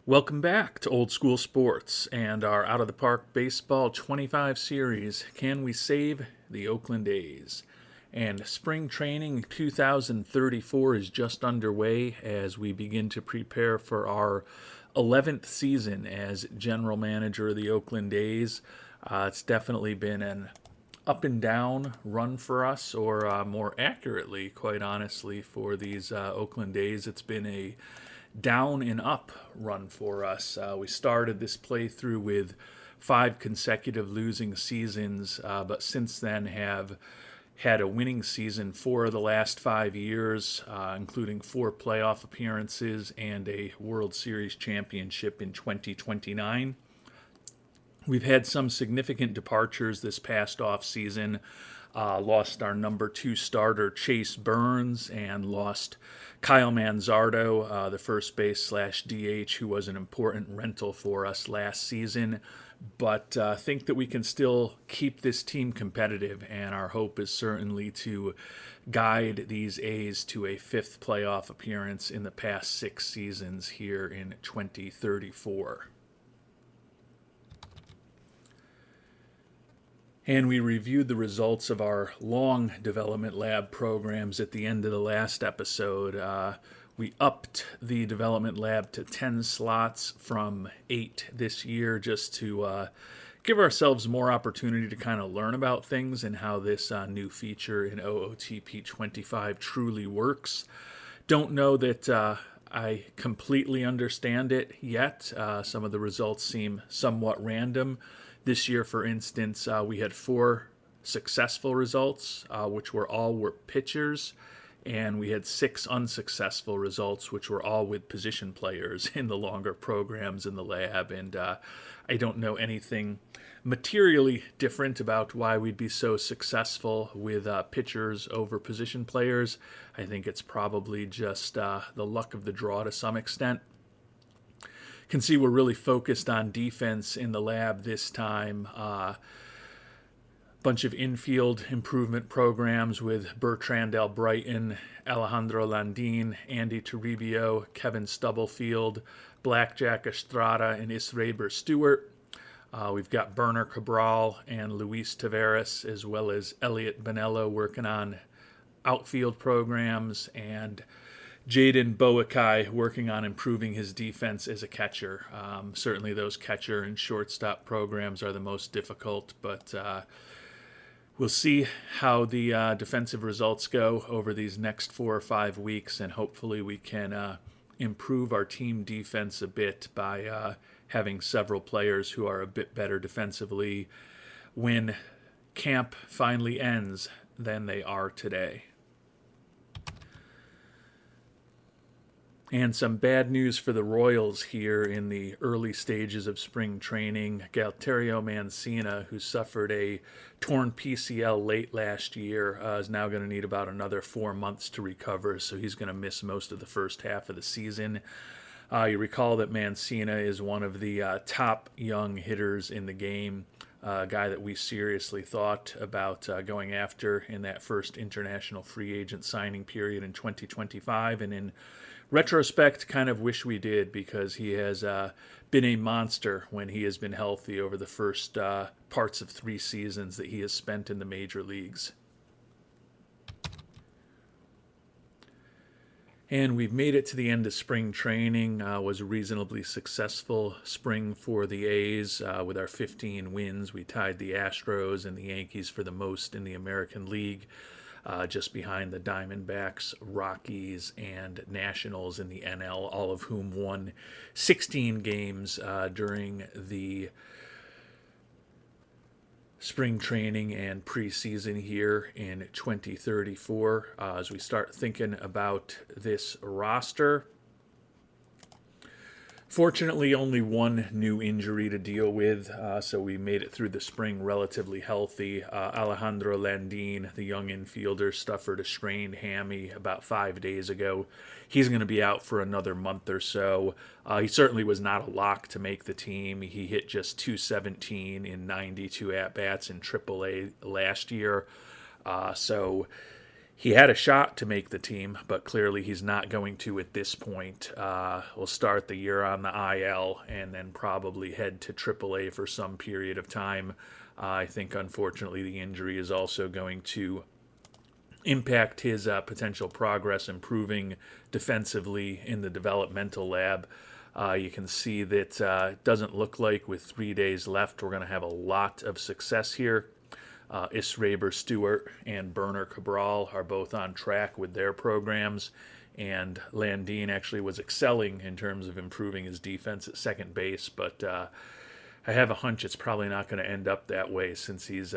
Welcome back to Old School Sports and our Out of the Park Baseball 25 series, Can We Save the Oakland A's? And spring training 2034 is just underway as we begin to prepare for our 11th season as general manager of the Oakland A's. It's definitely been an up and down run for us, or more accurately, quite honestly, for these Oakland A's. It's been a down and up run for us. We started this playthrough with 5 consecutive losing seasons, but since then have had a winning season 4 of the last 5 years, including 4 playoff appearances and a World Series championship in 2029. We've had some significant departures this past offseason. Lost our number 2 starter, Chase Burns, and lost Kyle Manzardo, the first base / DH, who was an important rental for us last season. But think that we can still keep this team competitive, and our hope is certainly to guide these A's to a 5th playoff appearance in the past 6 seasons here in 2034. And we reviewed the results of our long development lab programs at the end of the last episode. We upped the development lab to 10 slots from 8 this year, just to give ourselves more opportunity to kind of learn about things and how this new feature in OOTP 25 truly works. Don't know that I completely understand it yet. Some of the results seem somewhat random. This year, for instance, we had 4 successful results, which were pitchers, and we had 6 unsuccessful results, which were all with position players in the longer programs in the lab. And I don't know anything materially different about why we'd be so successful with pitchers over position players. I think it's probably just the luck of the draw to some extent. Can see we're really focused on defense in the lab this time. Bunch of infield improvement programs with Bertrand Albrighton, Alejandro Landin, Andy Toribio, Kevin Stubblefield, Blackjack Estrada, and Isreber Stewart. We've got Berner Cabral and Luis Taveras, as well as Elliot Bonello working on outfield programs, and Jaden Boakai working on improving his defense as a catcher. Certainly those catcher and shortstop programs are the most difficult, but we'll see how the defensive results go over these next 4 or 5 weeks, and hopefully we can improve our team defense a bit by having several players who are a bit better defensively when camp finally ends than they are today. And some bad news for the Royals here in the early stages of spring training. Galterio Mancina, who suffered a torn PCL late last year, is now going to need about another 4 months to recover, so he's going to miss most of the first half of the season. You recall that Mancina is one of the top young hitters in the game, a guy that we seriously thought about going after in that first international free agent signing period in 2025, and in retrospect, kind of wish we did, because he has been a monster when he has been healthy over the first parts of 3 seasons that he has spent in the major leagues. And we've made it to the end of spring training. Was a reasonably successful spring for the A's with our 15 wins. We tied the Astros and the Yankees for the most in the American League. Just behind the Diamondbacks, Rockies, and Nationals in the NL, all of whom won 16 games during the spring training and preseason here in 2034. As we start thinking about this roster, fortunately, only 1 new injury to deal with, so we made it through the spring relatively healthy. Alejandro Landin, the young infielder, suffered a strained hammy about 5 days ago. He's going to be out for another month or so. He certainly was not a lock to make the team. He hit just .217 in 92 at-bats in AAA last year, so He had a shot to make the team, but clearly he's not going to at this point. We'll start the year on the IL and then probably head to AAA for some period of time. I think, unfortunately, the injury is also going to impact his potential progress improving defensively in the developmental lab. You can see that it doesn't look like with 3 days left we're going to have a lot of success here. Israber Stewart and Berner Cabral are both on track with their programs, and Landine actually was excelling in terms of improving his defense at second base, but I have a hunch it's probably not going to end up that way since he's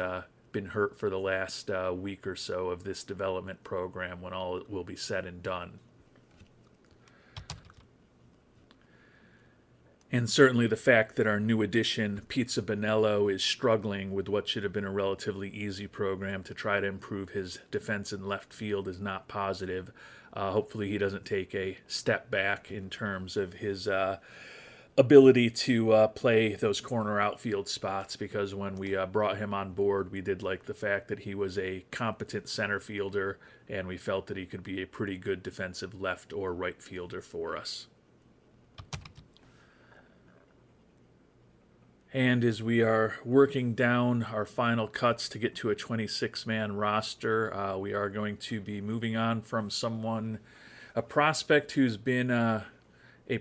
been hurt for the last week or so of this development program when all will be said and done. And certainly the fact that our new addition, Pizza Bonello, is struggling with what should have been a relatively easy program to try to improve his defense in left field is not positive. Hopefully he doesn't take a step back in terms of his ability to play those corner outfield spots, because when we brought him on board, we did like the fact that he was a competent center fielder, and we felt that he could be a pretty good defensive left or right fielder for us. And as we are working down our final cuts to get to a 26-man roster, we are going to be moving on from a prospect who's been a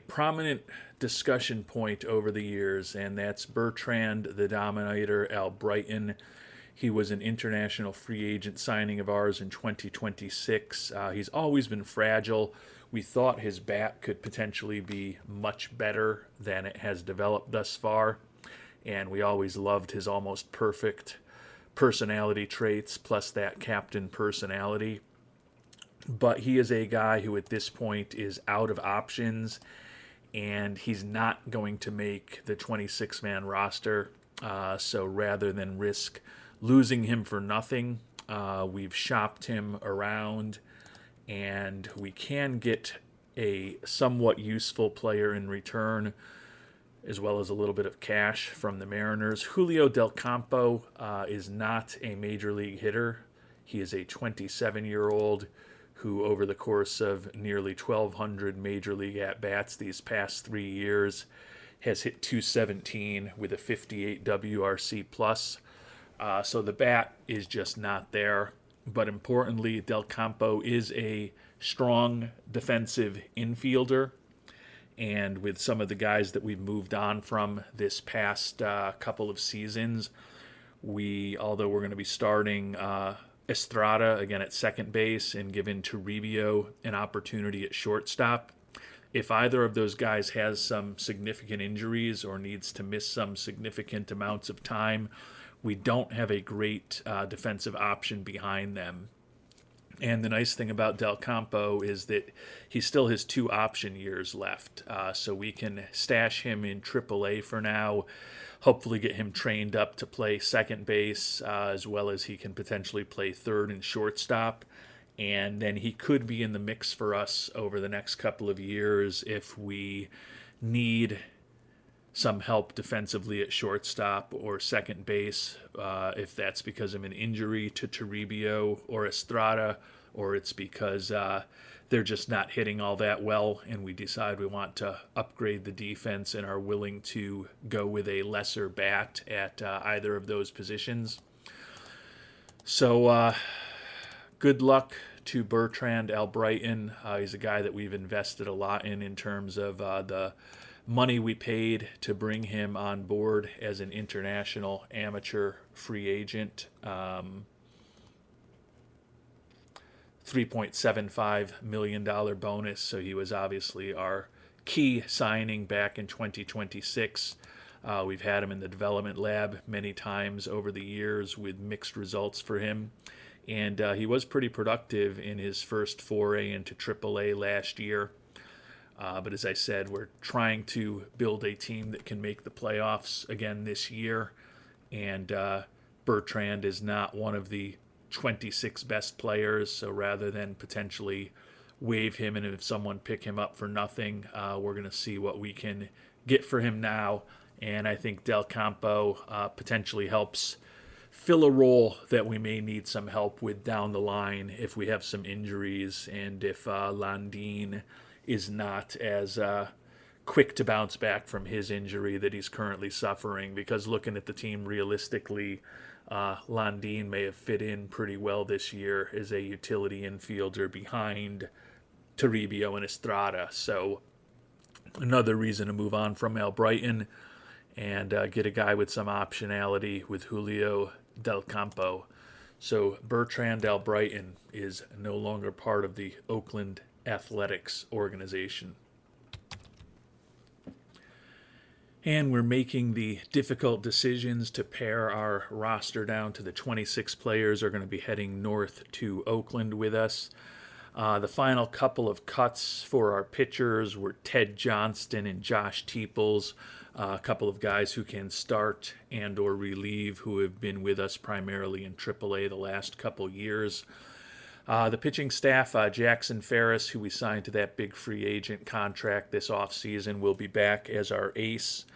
prominent discussion point over the years, and that's Bertrand the Dominator Albrighton. He was an international free agent signing of ours in 2026. He's always been fragile. We thought his bat could potentially be much better than it has developed thus far, and we always loved his almost perfect personality traits plus that captain personality. But he is a guy who at this point is out of options, and he's not going to make the 26-man roster. So rather than risk losing him for nothing, we've shopped him around, and we can get a somewhat useful player in return, as well as a little bit of cash from the Mariners. Julio Del Campo is not a major league hitter. He is a 27-year-old who, over the course of nearly 1,200 major league at-bats these past 3 years, has hit .217 with a 58 WRC+. So the bat is just not there. But importantly, Del Campo is a strong defensive infielder. And with some of the guys that we've moved on from this past couple of seasons, although we're going to be starting Estrada again at second base and giving Toribio an opportunity at shortstop, if either of those guys has some significant injuries or needs to miss some significant amounts of time, we don't have a great defensive option behind them. And the nice thing about Del Campo is that he still has 2 option years left. So we can stash him in AAA for now, hopefully get him trained up to play second base, as well as he can potentially play third and shortstop. And then he could be in the mix for us over the next couple of years if we need some help defensively at shortstop or second base, if that's because of an injury to Toribio or Estrada, or it's because they're just not hitting all that well and we decide we want to upgrade the defense and are willing to go with a lesser bat at either of those positions. So good luck to Bertrand Albrighton. He's a guy that we've invested a lot in terms of the money we paid to bring him on board as an international amateur free agent. $3.75 million bonus, so he was obviously our key signing back in 2026. We've had him in the development lab many times over the years with mixed results for him, and he was pretty productive in his first foray into AAA last year. But as I said, we're trying to build a team that can make the playoffs again this year. And Bertrand is not one of the 26 best players. So rather than potentially waive him and if someone pick him up for nothing, we're going to see what we can get for him now. And I think Del Campo potentially helps fill a role that we may need some help with down the line if we have some injuries and if Landin is not as quick to bounce back from his injury that he's currently suffering. Because looking at the team realistically, Landin may have fit in pretty well this year as a utility infielder behind Toribio and Estrada. So another reason to move on from Albrighton and get a guy with some optionality with Julio Del Campo. So Bertrand Albrighton is no longer part of the Oakland Athletics organization. And we're making the difficult decisions to pare our roster down to the 26 players who are going to be heading north to Oakland with us. The final couple of cuts for our pitchers were Ted Johnston and Josh Teeples, a couple of guys who can start and or relieve, who have been with us primarily in AAA the last couple years. The pitching staff, Jackson Ferris, who we signed to that big free agent contract this offseason, will be back as our ace.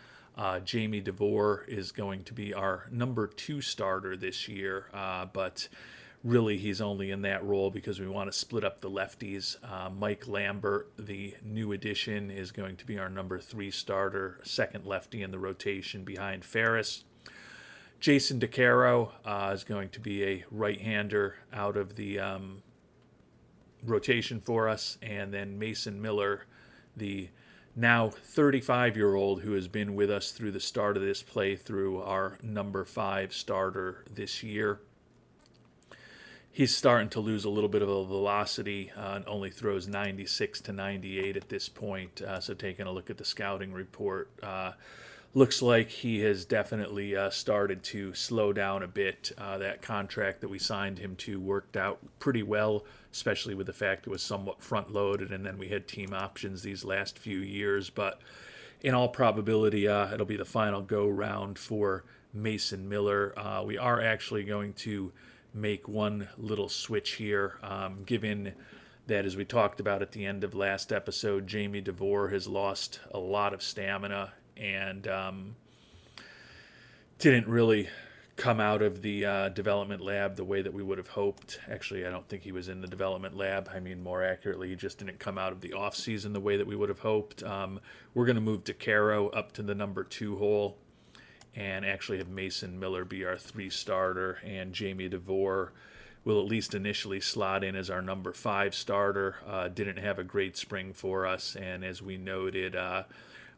Jamie DeVore is going to be our number 2 starter this year, but really he's only in that role because we want to split up the lefties. Mike Lambert, the new addition, is going to be our number 3 starter, second lefty in the rotation behind Ferris. Jason DeCaro is going to be a right-hander out of the rotation for us, and then Mason Miller, the now 35-year-old who has been with us through the start of this playthrough, our number 5 starter this year. He's starting to lose a little bit of a velocity and only throws 96 to 98 at this point. So taking a look at the scouting report, looks like he has definitely started to slow down a bit. That contract that we signed him to worked out pretty well, especially with the fact it was somewhat front-loaded, and then we had team options these last few years. But in all probability, it'll be the final go-round for Mason Miller. We are actually going to make one little switch here, given that, as we talked about at the end of last episode, Jamie DeVore has lost a lot of stamina and didn't really come out of the development lab the way that we would have hoped. Actually, I don't think he was in the development lab. I mean, more accurately, he just didn't come out of the off-season the way that we would have hoped. We're going to move DeCaro up to the number 2 hole and actually have Mason Miller be our 3 starter, and Jamie DeVore will at least initially slot in as our number 5 starter. Didn't have a great spring for us, and as we noted, a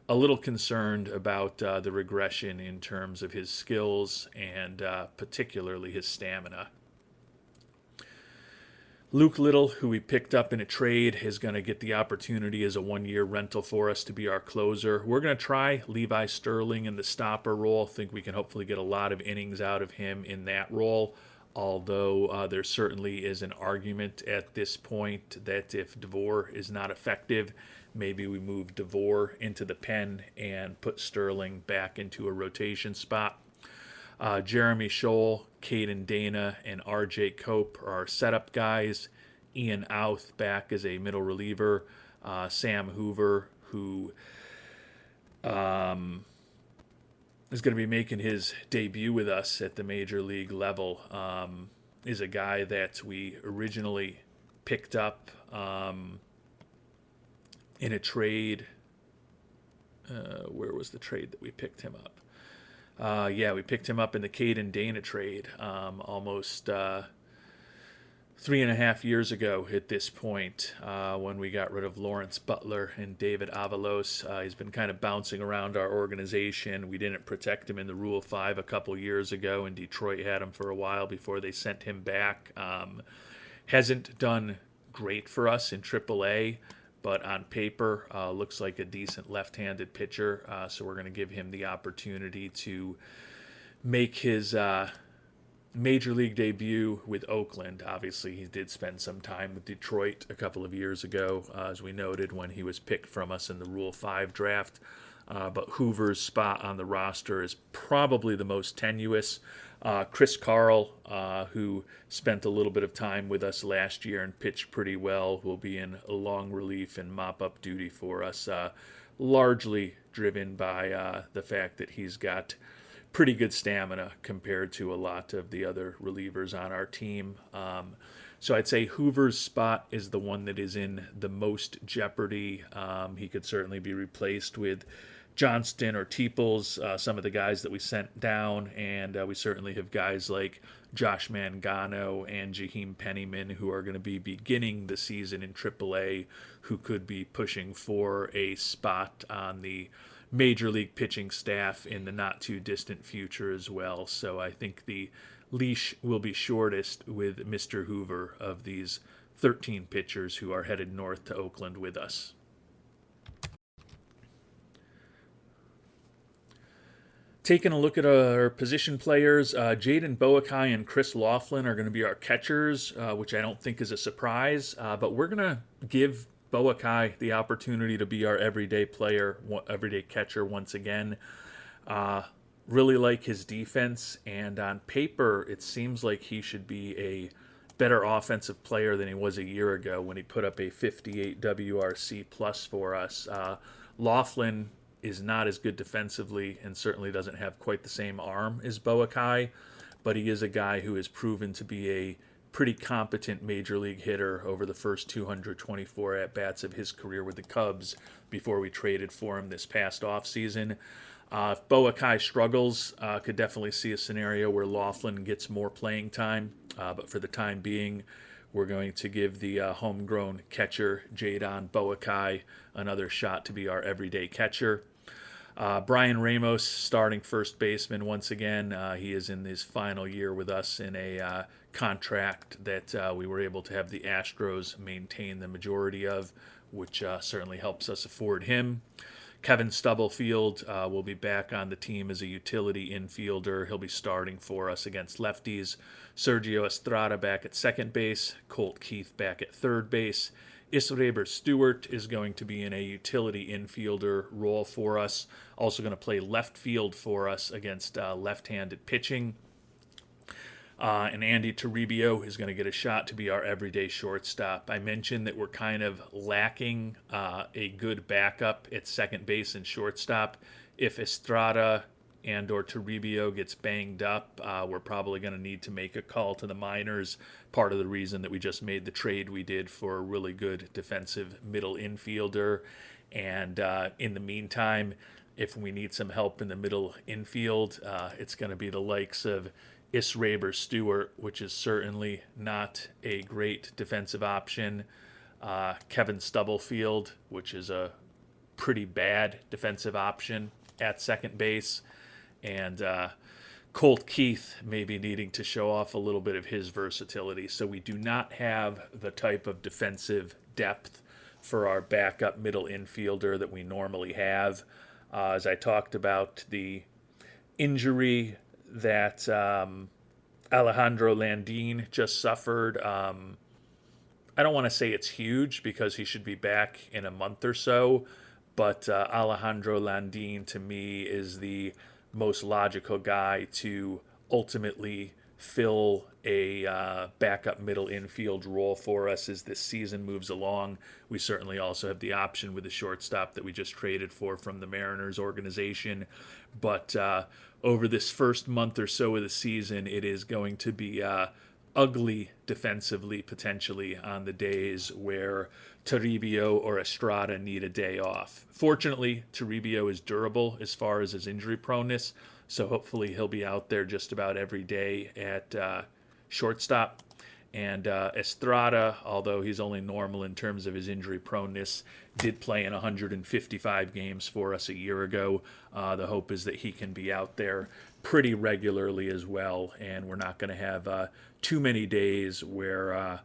little concerned about the regression in terms of his skills and particularly his stamina. Luke Little, who we picked up in a trade, is going to get the opportunity as a 1-year rental for us to be our closer. We're going to try Levi Sterling in the stopper role. Think we can hopefully get a lot of innings out of him in that role, although there certainly is an argument at this point that if DeVore is not effective, maybe we move DeVore into the pen and put Sterling back into a rotation spot. Jeremy Scholl, Caden Dana, and R.J. Cope are our setup guys. Ian Outh back as a middle reliever. Sam Hoover, who is going to be making his debut with us at the major league level, is a guy that we originally picked up in a trade. Where was the trade that we picked him up? We picked him up in the Caden Dana trade almost 3.5 years ago at this point, when we got rid of Lawrence Butler and David Avalos. He's been kind of bouncing around our organization. We didn't protect him in the Rule 5 a couple years ago, and Detroit had him for a while before they sent him back. Hasn't done great for us in AAA, but on paper, looks like a decent left-handed pitcher. So we're going to give him the opportunity to make his major league debut with Oakland. Obviously, he did spend some time with Detroit a couple of years ago, as we noted, when he was picked from us in the Rule 5 draft. But Hoover's spot on the roster is probably the most tenuous. Chris Carl, who spent a little bit of time with us last year and pitched pretty well, will be in a long relief and mop-up duty for us, largely driven by the fact that he's got pretty good stamina compared to a lot of the other relievers on our team. So I'd say Hoover's spot is the one that is in the most jeopardy. He could certainly be replaced with Johnston or Teeples, some of the guys that we sent down, and we certainly have guys like Josh Mangano and Jaheim Pennyman who are going to be beginning the season in AAA, who could be pushing for a spot on the major league pitching staff in the not too distant future as well. So I think the leash will be shortest with Mr. Hoover of these 13 pitchers who are headed north to Oakland with us. Taking a look at our position players, Jaden Boakai and Chris Laughlin are going to be our catchers, which I don't think is a surprise. But we're going to give Boakai the opportunity to be our everyday player, everyday catcher once again. Really like his defense, and on paper, it seems like he should be a better offensive player than he was a year ago when he put up a 58 WRC plus for us. Laughlin is not as good defensively and certainly doesn't have quite the same arm as Boakai, but he is a guy who has proven to be a pretty competent major league hitter over the first 224 at-bats of his career with the Cubs before we traded for him this past offseason. If Boakai struggles, could definitely see a scenario where Laughlin gets more playing time, but for the time being, we're going to give the homegrown catcher, Jadon Boakai, another shot to be our everyday catcher. Brian Ramos, starting first baseman once again. He is in his final year with us in a contract that we were able to have the Astros maintain the majority of, which certainly helps us afford him. Kevin Stubblefield will be back on the team as a utility infielder. He'll be starting for us against lefties. Sergio Estrada back at second base. Colt Keith back at third base. Israber Stewart is going to be in a utility infielder role for us. Also going to play left field for us against left-handed pitching. And Andy Toribio is going to get a shot to be our everyday shortstop. I mentioned that we're kind of lacking a good backup at second base and shortstop. If Estrada and or Toribio gets banged up, we're probably going to need to make a call to the minors. Part of the reason that we just made the trade we did for a really good defensive middle infielder. And in the meantime, if we need some help in the middle infield, it's going to be the likes of Israber Stewart, which is certainly not a great defensive option. Kevin Stubblefield, which is a pretty bad defensive option at second base. And Colt Keith may be needing to show off a little bit of his versatility. So we do not have the type of defensive depth for our backup middle infielder that we normally have. As I talked about, the injury that Alejandro Landin just suffered, I don't want to say it's huge because he should be back in a month or so, but Alejandro Landin to me is the most logical guy to ultimately fill a backup middle infield role for us as this season moves along. We certainly also have the option with the shortstop that we just traded for from the Mariners organization. But over this first month or so of the season, it is going to be ugly defensively, potentially, on the days where Toribio or Estrada need a day off. Fortunately, Toribio is durable as far as his injury proneness, so hopefully he'll be out there just about every day at shortstop. And Estrada, although he's only normal in terms of his injury proneness, did play in 155 games for us a year ago. The hope is that he can be out there pretty regularly as well, and we're not going to have too many days where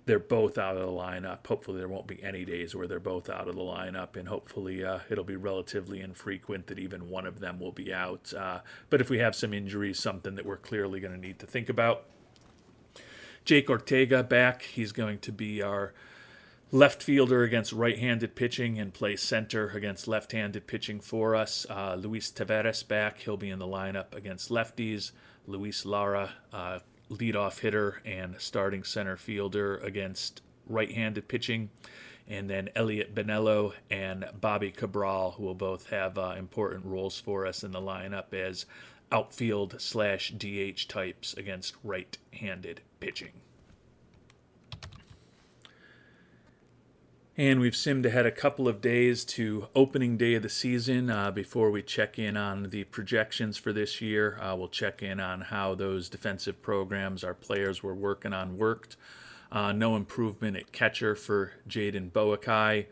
they're both out of the lineup. Hopefully there won't be any days where they're both out of the lineup, and hopefully it'll be relatively infrequent that even one of them will be out. But if we have some injuries, something that we're clearly going to need to think about. Jake Ortega back. He's going to be our left fielder against right-handed pitching and play center against left-handed pitching for us. Luis Taveras back. He'll be in the lineup against lefties. Luis Lara, leadoff hitter and starting center fielder against right-handed pitching. And then Elliot Bonello and Bobby Cabral will both have important roles for us in the lineup as outfield slash DH types against right-handed pitching. And we've simmed ahead a couple of days to opening day of the season. Before we check in on the projections for this year, we'll check in on how those defensive programs our players were working on worked. No improvement at catcher for Jaden Boakai.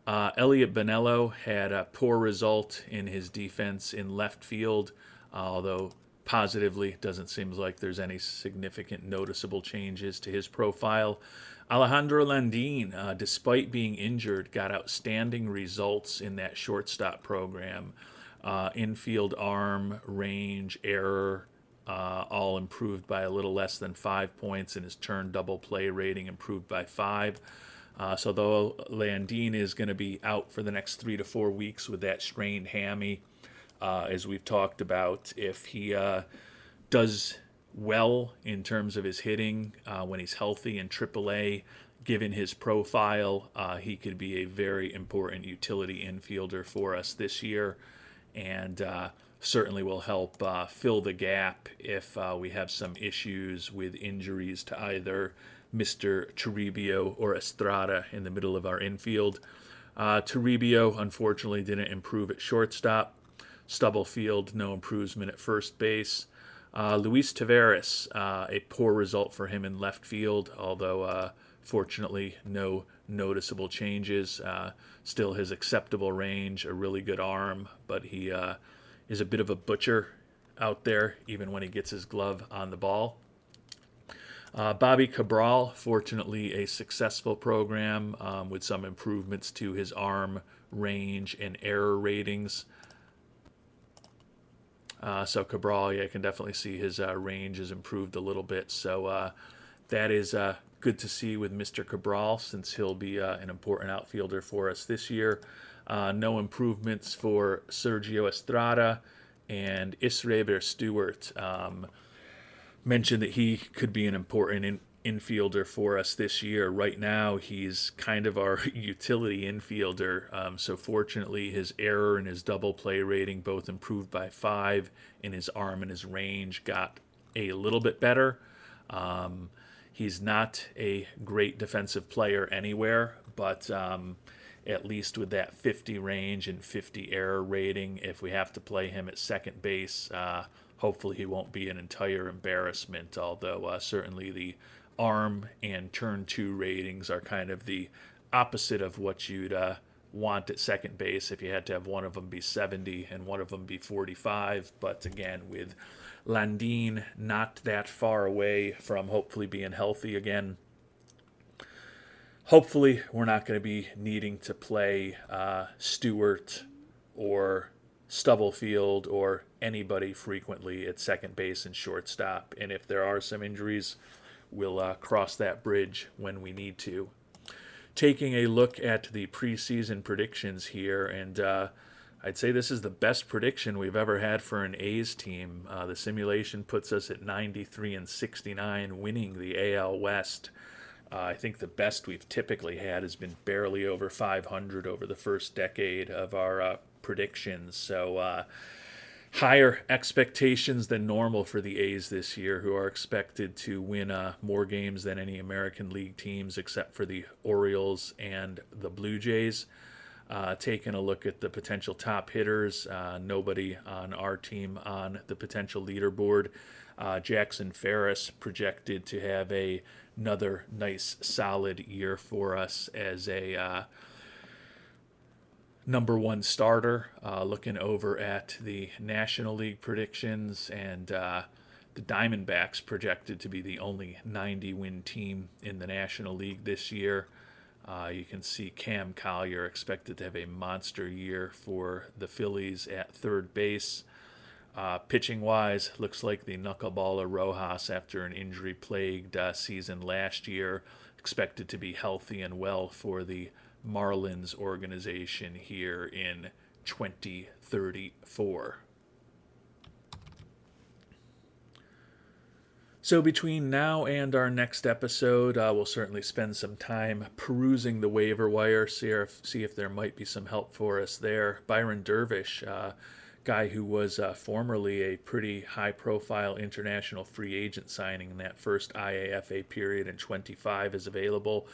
Elliot Bonello had a poor result in his defense in left field, although positively doesn't seem like there's any significant noticeable changes to his profile. Alejandro Landin, despite being injured, got outstanding results in that shortstop program. Infield arm, range, error, all improved by a little less than 5 points, and his turn double play rating improved by 5. So though Landin is going to be out for the next 3 to 4 weeks with that strained hammy, as we've talked about, if he does well in terms of his hitting when he's healthy in AAA, given his profile, he could be a very important utility infielder for us this year, and certainly will help fill the gap if we have some issues with injuries to either Mr. Toribio or Estrada in the middle of our infield. Toribio, unfortunately, didn't improve at shortstop. Stubblefield, no improvement at first base. Luis Taveras, a poor result for him in left field, although fortunately no noticeable changes. Still his acceptable range, a really good arm, but he is a bit of a butcher out there, even when he gets his glove on the ball. Bobby Cabral, fortunately a successful program with some improvements to his arm, range, and error ratings. So Cabral, I can definitely see his range has improved a little bit. So that is good to see with Mr. Cabral, since he'll be an important outfielder for us this year. No improvements for Sergio Estrada, and Isrever Stewart. Mentioned that he could be an important infielder for us this year. Right now, he's kind of our utility infielder. So fortunately, his error and his double play rating both improved by 5, and his arm and his range got a little bit better. He's not a great defensive player anywhere, but at least with that 50 range and 50 error rating, if we have to play him at second base, hopefully he won't be an entire embarrassment, although certainly the arm and turn 2 ratings are kind of the opposite of what you'd want at second base if you had to have one of them be 70 and one of them be 45. But again, with Landin not that far away from hopefully being healthy again, hopefully we're not going to be needing to play Stewart or Stubblefield or anybody frequently at second base and shortstop. And if there are some injuries, we'll cross that bridge when we need to. Taking a look at the preseason predictions here, and I'd say this is the best prediction we've ever had for an A's team. The simulation puts us at 93-69, winning the AL West. I think the best we've typically had has been barely over 500 over the first decade of our predictions. So higher expectations than normal for the A's this year, who are expected to win more games than any American League teams except for the Orioles and the Blue Jays. Taking a look at the potential top hitters, nobody on our team on the potential leaderboard. Jackson Ferris projected to have another nice solid year for us as a number 1 starter. Looking over at the National League predictions, and the Diamondbacks projected to be the only 90-win team in the National League this year. You can see Cam Collier expected to have a monster year for the Phillies at third base. Pitching-wise, looks like the knuckleballer Rojas, after an injury-plagued season last year, expected to be healthy and well for the Marlins organization here in 2034. So between now and our next episode, we'll certainly spend some time perusing the waiver wire, see if there might be some help for us there. Byron Dervish guy who was formerly a pretty high-profile international free agent signing in that first IAFA period, and 25 is available.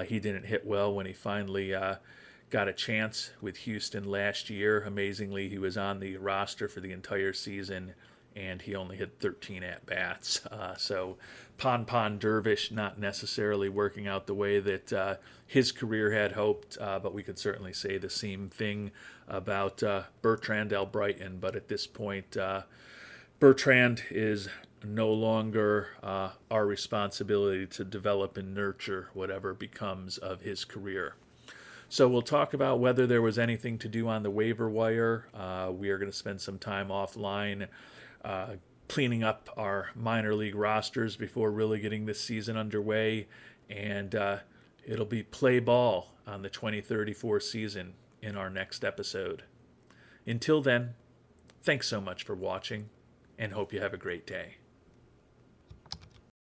He didn't hit well when he finally got a chance with Houston last year. Amazingly, he was on the roster for the entire season, and he only had 13 at-bats. So Pon Dervish not necessarily working out the way that his career had hoped, but we could certainly say the same thing about Bertrand Albrighton. But at this point, Bertrand is no longer our responsibility to develop and nurture whatever becomes of his career. So we'll talk about whether there was anything to do on the waiver wire. We are going to spend some time offline cleaning up our minor league rosters before really getting this season underway. And it'll be play ball on the 2034 season in our next episode. Until then, thanks so much for watching, and hope you have a great day.